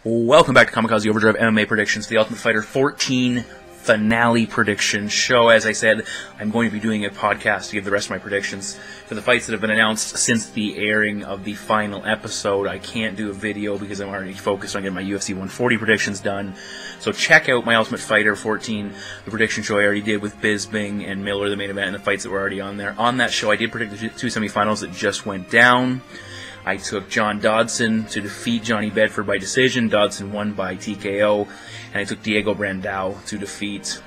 Welcome back to Kamikaze Overdrive MMA predictions, the Ultimate Fighter 14 finale prediction show. As I said, I'm going to be doing a podcast to give the rest of my predictions for the fights that have been announced since the airing of the final episode. I can't do a video because I'm already focused on getting my UFC 140 predictions done. So check out my Ultimate Fighter 14, the prediction show I already did with Bisping and Miller, the main event, and the fights that were already on there. On that show, I did predict the two semifinals that just went down. I took John Dodson to defeat Johnny Bedford by decision. Dodson won by TKO. And I took Diego Brandao to defeat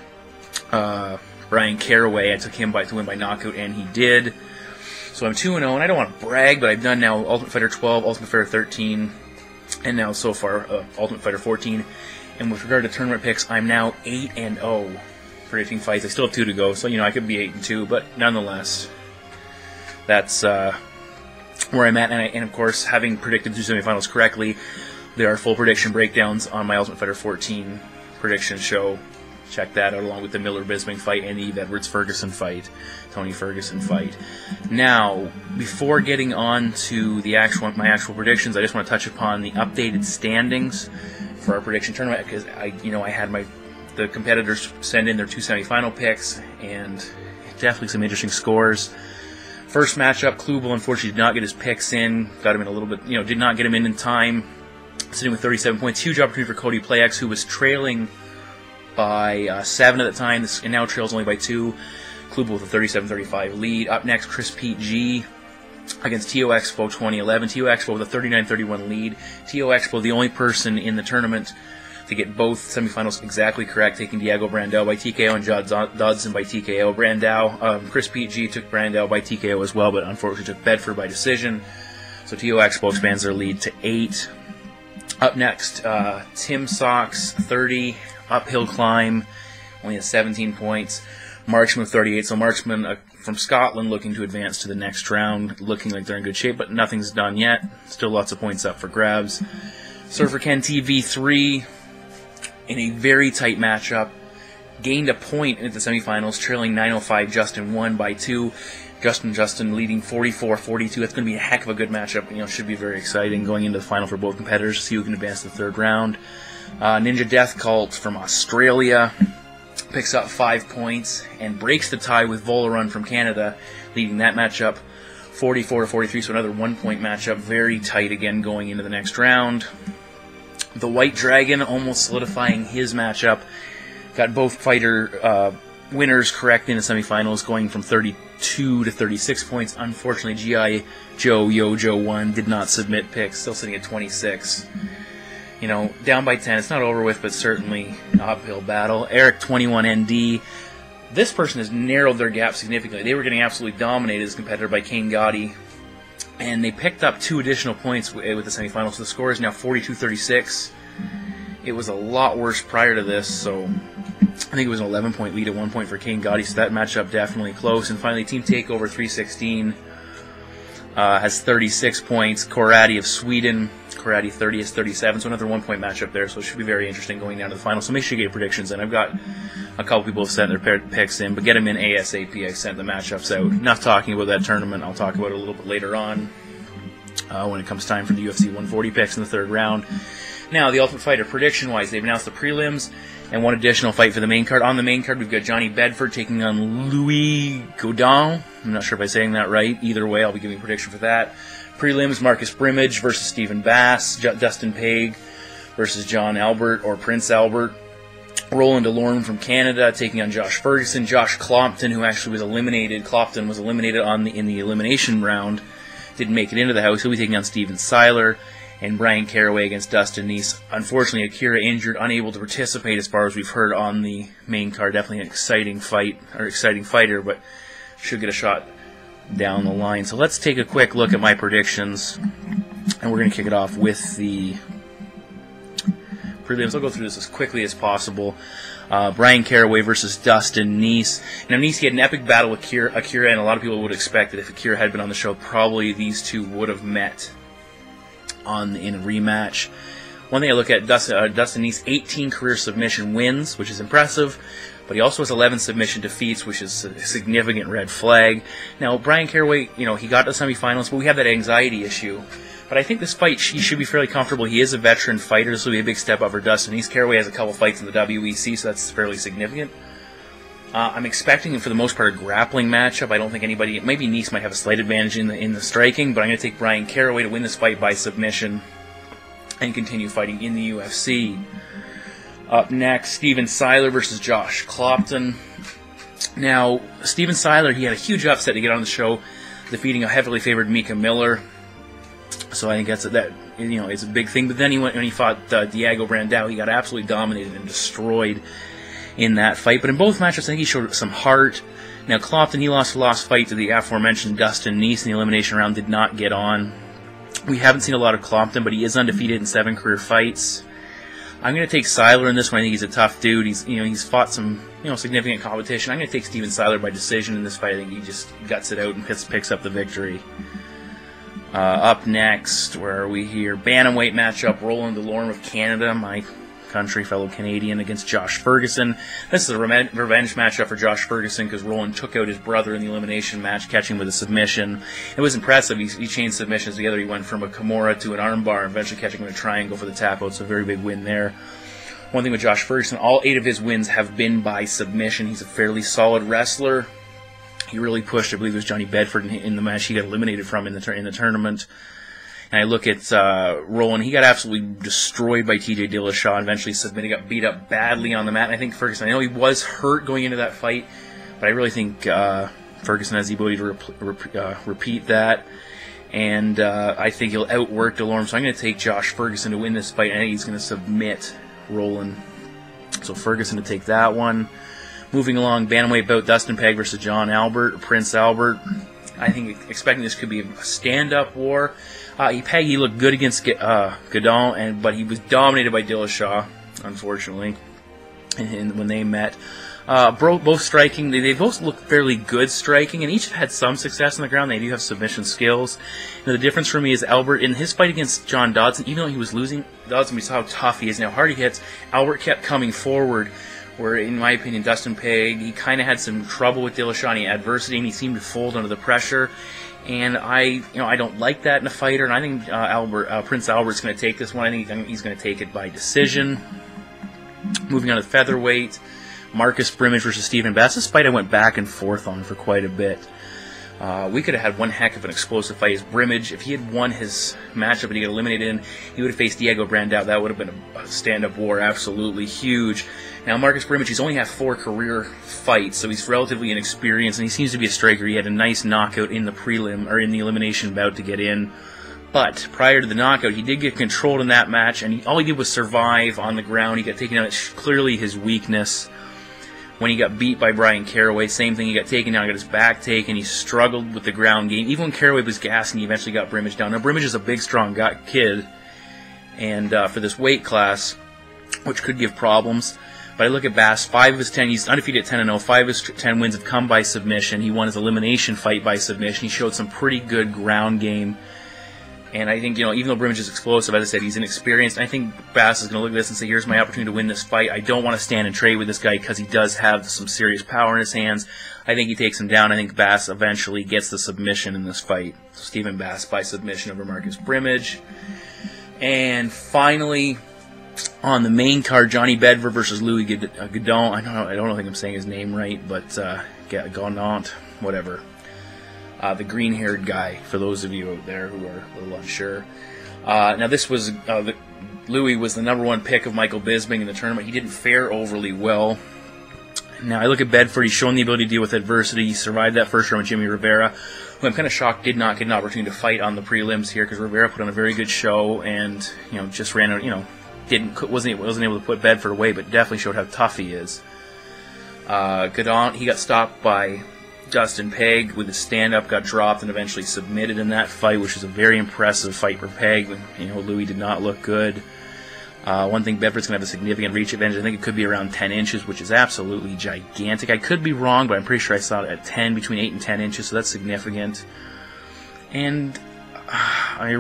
Brian Caraway. I took him to win by knockout, and he did. So I'm 2-0, and I don't want to brag, but I've done now Ultimate Fighter 12, Ultimate Fighter 13, and now so far Ultimate Fighter 14. And with regard to tournament picks, I'm now 8-0 predicting fights. I still have 2 to go, so I could be 8-2, but nonetheless, that's where I'm at, and of course, having predicted the 2 semifinals correctly, there are full prediction breakdowns on my Ultimate Fighter 14 prediction show. Check that out, along with the Miller-Bisping fight and the Eve Edwards-Ferguson fight, Tony Ferguson fight. Now, before getting on to my actual predictions, I just want to touch upon the updated standings for our prediction tournament, because I had the competitors send in their 2 semifinal picks, and definitely some interesting scores. First matchup, Klubel unfortunately did not get his picks in. Got him in a little bit, did not get him in time. Sitting with 37 points. Huge opportunity for Cody Playex, who was trailing by 7 at the time, and now trails only by 2. Klubel with a 37-35 lead. Up next, Chris Pete G against Tio Expo 2011. Tio Expo with a 39-31 lead. Tio Expo, the only person in the tournament to get both semifinals exactly correct, taking Diego Brandao by TKO and John Dodson by TKO. Chris Pete G took Brandao by TKO as well, but unfortunately took Bedford by decision. So Tio Expo expands their lead to 8. Up next, Tim Sox, 30, uphill climb, only has 17 points. Marksman with 38, so Marksman from Scotland looking to advance to the next round, looking like they're in good shape, but nothing's done yet. Still lots of points up for grabs. Surfer Ken TV 3, in a very tight matchup, gained a point in the semifinals, trailing 905. Justin won by 2. Justin leading 44-42. That's going to be a heck of a good matchup. Should be very exciting going into the final for both competitors. See who can advance to the 3rd round. Ninja Death Cult from Australia picks up 5 points and breaks the tie with Volarun from Canada, leading that matchup 44-43. So another 1-point matchup, very tight again going into the next round. The White Dragon almost solidifying his matchup. Got both fighter winners correct in the semifinals, going from 32 to 36 points. Unfortunately, G.I. Joe Yojo 1 did not submit picks, still sitting at 26. Down by 10. It's not over with, but certainly an uphill battle. Eric 21 ND. This person has narrowed their gap significantly. They were getting absolutely dominated as a competitor by Kane Gotti, and they picked up 2 additional points with the semifinals, so the score is now 42-36. It was a lot worse prior to this, so I think it was an 11-point lead at 1 point for Kane Gotti, so that matchup definitely close. And finally, Team Takeover 316 has 36 points. Korati of Sweden, Korati 30 is 37, so another 1-point matchup there, so it should be very interesting going down to the final. So make sure you get your predictions in. I've got a couple people have sent their picks in, but get them in ASAP. I sent the matchups out. Enough talking about that tournament. I'll talk about it a little bit later on when it comes time for the UFC 140 picks in the 3rd round. Now, the Ultimate Fighter prediction-wise, they've announced the prelims and 1 additional fight for the main card. On the main card, we've got Johnny Bedford taking on Louis Gaudin. I'm not sure if I'm saying that right. Either way, I'll be giving a prediction for that. Prelims, Marcus Brimage versus Stephen Bass. Dustin Paige versus John Albert or Prince Albert. Roland DeLorme from Canada taking on Josh Ferguson. Josh Clopton, who actually was eliminated. Clopton was eliminated in the elimination round. Didn't make it into the house. He'll be taking on Steven Seiler. And Brian Caraway against Dustin Neese. Unfortunately, Akira injured, unable to participate as far as we've heard on the main card. Definitely an exciting fighter, but should get a shot down the line. So let's take a quick look at my predictions, and we're going to kick it off with the prelims. I'll go through this as quickly as possible. Brian Caraway versus Dustin Neese. Now, Neese had an epic battle with Akira, and a lot of people would expect that if Akira had been on the show, probably these two would have met in a rematch. One thing I look at, Dustin Neese, 18 career submission wins, which is impressive, but he also has 11 submission defeats, which is a significant red flag. Now, Bryan Caraway, he got to the semifinals, but we have that anxiety issue. But I think this fight, he should be fairly comfortable. He is a veteran fighter. This will be a big step up for Dustin Neese. Caraway has a couple fights in the WEC, so that's fairly significant. I'm expecting, for the most part, a grappling matchup. I don't think anybody... Maybe Neese might have a slight advantage in the striking, but I'm going to take Bryan Caraway to win this fight by submission and continue fighting in the UFC. Up next, Steven Siler versus Josh Clopton. Now, Steven Siler, he had a huge upset to get on the show, defeating a heavily favored Mika Miller. So I think it's a big thing. But then when he fought Diego Brandao, he got absolutely dominated and destroyed in that fight. But in both matches, I think he showed some heart. Now, Clopton, he lost fight to the aforementioned Dustin Neese in the elimination round, did not get on. We haven't seen a lot of Clopton, but he is undefeated in 7 career fights. I'm going to take Siler in this one. I think he's a tough dude. He's fought some significant competition. I'm going to take Steven Siler by decision in this fight. I think he just guts it out and picks up the victory. Up next, where are we here? Bantamweight matchup, Roland Delorme of Canada, my country, fellow Canadian, against Josh Ferguson. This is a revenge matchup for Josh Ferguson because Roland took out his brother in the elimination match, catching him with a submission. It was impressive. He chained submissions together. He went from a Kimura to an armbar, eventually catching him in a triangle for the tap out. It's a very big win there. One thing with Josh Ferguson, all 8 of his wins have been by submission. He's a fairly solid wrestler. He really pushed, I believe it was Johnny Bedford in the match he got eliminated from in the tournament. And I look at Roland, he got absolutely destroyed by TJ Dillashaw, eventually submitted, got beat up badly on the mat. And I think Ferguson, I know he was hurt going into that fight, but I really think Ferguson has the ability to repeat that. And I think he'll outwork Delorme, so I'm going to take Josh Ferguson to win this fight. I think he's going to submit Roland. So Ferguson to take that one. Moving along, bantamweight bout, Dustin Peg versus John Albert, Prince Albert. I think expecting this could be a stand-up war. Peg, he looked good against Guidon, but he was dominated by Dillashaw, unfortunately, when they met. Both striking, they both look fairly good striking, and each have had some success on the ground. They do have submission skills. And the difference for me is Albert, in his fight against John Dodson, even though he was losing Dodson, we saw how tough he is and how hard he hits, Albert kept coming forward, where, in my opinion, Dustin Peg, he kind of had some trouble with Dillashaw and adversity, and he seemed to fold under the pressure. And I don't like that in a fighter, and I think Prince Albert's going to take this one. I think he's going to take it by decision. Moving on to featherweight, Marcus Brimage versus Stephen Bass. This fight I went back and forth on for quite a bit. We could have had one heck of an explosive fight. As Brimage, if he had won his matchup and he got eliminated, he would have faced Diego Brandao. That would have been a stand-up war, absolutely huge. Now, Marcus Brimage, he's only had 4 career fights, so he's relatively inexperienced, and he seems to be a striker. He had a nice knockout in the prelim, or in the elimination bout to get in. But prior to the knockout, he did get controlled in that match, and all he did was survive on the ground. He got taken out. It's clearly his weakness. When he got beat by Bryan Caraway, same thing. He got taken down, got his back taken. He struggled with the ground game. Even when Caraway was gassing, he eventually got Brimage down. Now, Brimage is a big, strong kid, and for this weight class, which could give problems. But I look at Bass, 5 of his 10, he's undefeated at 10-0. 5 of his 10 wins have come by submission. He won his elimination fight by submission. He showed some pretty good ground game. And I think, even though Brimage is explosive, as I said, he's inexperienced. I think Bass is going to look at this and say, here's my opportunity to win this fight. I don't want to stand and trade with this guy because he does have some serious power in his hands. I think he takes him down. I think Bass eventually gets the submission in this fight. So Stephen Bass by submission over Marcus Brimage. And finally, on the main card, Johnny Bedford versus Louis Guidon. I don't think I'm saying his name right, but Gaunant, whatever. The green-haired guy, for those of you out there who are a little unsure. Now, this was Louis was the #1 pick of Michael Bisping in the tournament. He didn't fare overly well. Now, I look at Bedford. He's shown the ability to deal with adversity. He survived that first round with Jimmy Rivera, who I'm kind of shocked did not get an opportunity to fight on the prelims here, because Rivera put on a very good show and just ran out. Wasn't able to put Bedford away, but definitely showed how tough he is. Guidon, he got stopped by Dustin Peg with his stand-up, got dropped, and eventually submitted in that fight, which was a very impressive fight for Peg. Louis did not look good. One thing, Bedford's going to have a significant reach advantage. I think it could be around 10 inches, which is absolutely gigantic. I could be wrong, but I'm pretty sure I saw it at 10, between 8 and 10 inches, so that's significant. And I think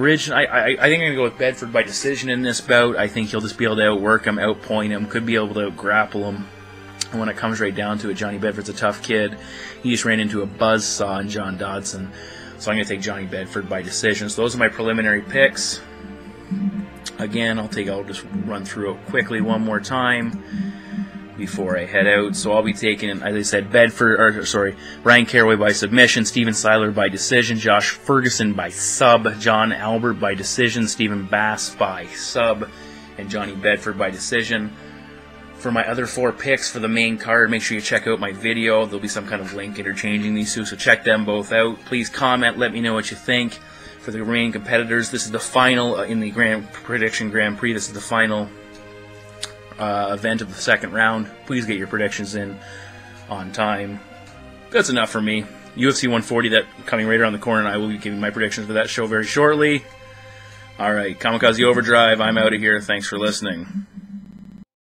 I'm going to go with Bedford by decision in this bout. I think he'll just be able to outwork him, outpoint him, could be able to grapple him. And when it comes right down to it, Johnny Bedford's a tough kid. He just ran into a buzzsaw in John Dodson. So I'm going to take Johnny Bedford by decision. So those are my preliminary picks. Again, I'll just run through it quickly one more time before I head out. So I'll be taking, as I said, Ryan Caraway by submission, Steven Seiler by decision, Josh Ferguson by sub, John Albert by decision, Stephen Bass by sub, and Johnny Bedford by decision. For my other 4 picks for the main card, make sure you check out my video. There'll be some kind of link interchanging these two, so check them both out. Please comment, let me know what you think. For the remaining competitors, this is the final in the Prediction Grand Prix. This is the final event of the second round. Please get your predictions in on time. That's enough for me. UFC 140, that coming right around the corner, and I will be giving my predictions for that show very shortly. Alright, Kamikaze Overdrive, I'm out of here. Thanks for listening.